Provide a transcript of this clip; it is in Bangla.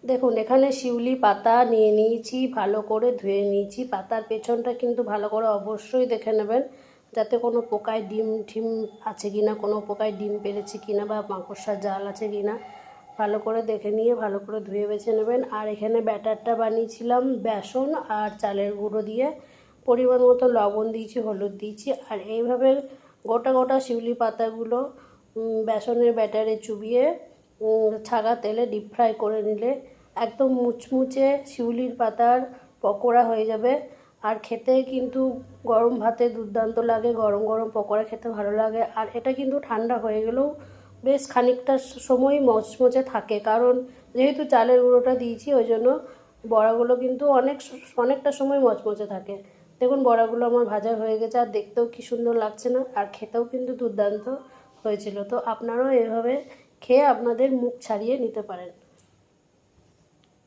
দেখুন এখানে শিউলি পাতা নিয়ে নিয়েছি, ভালো করে ধুয়ে নিয়েছি। পাতার পেছনটা কিন্তু ভালো করে অবশ্যই দেখে নেবেন, যাতে কোনো পোকায় ডিম ঠিম আছে কি না, কোনো পোকায় ডিম পেড়েছে কি না, বা মাকড়সার জাল আছে কি না, ভালো করে দেখে নিয়ে ভালো করে ধুয়ে বেছে নেবেন। আর এখানে ব্যাটারটা বানিয়েছিলাম বেসন আর চালের গুঁড়ো দিয়ে, পরিমাণ মতো লবণ দিয়েছি, হলুদ দিয়েছি। আর এইভাবে গোটা গোটা শিউলি পাতাগুলো বেসনের ব্যাটারে চুবিয়ে ছাকা তেলে ডিপ ফ্রাই করে নিলে একদম মুচমুচে শিউলির পাতার পকোড়া হয়ে যাবে। আর খেতে কিন্তু গরম ভাতে দুর্দান্ত লাগে, গরম গরম পকোড়া খেতে ভালো লাগে। আর এটা কিন্তু ঠান্ডা হয়ে গেলেও বেশ খানিকটা সময় মচমচে থাকে, কারণ যেহেতু চালের গুঁড়োটা দিয়েছি ওই জন্য বড়াগুলো কিন্তু অনেকটা সময় মচমচে থাকে। দেখুন বড়াগুলো আমার ভাজা হয়ে গেছে, আর দেখতেও কি সুন্দর লাগছে না, আর খেতেও কিন্তু দুর্দান্ত হয়েছিল। তো আপনারাও এভাবে খেয়ে আপনাদের মুখ ছাড়িয়ে নিতে পারেন।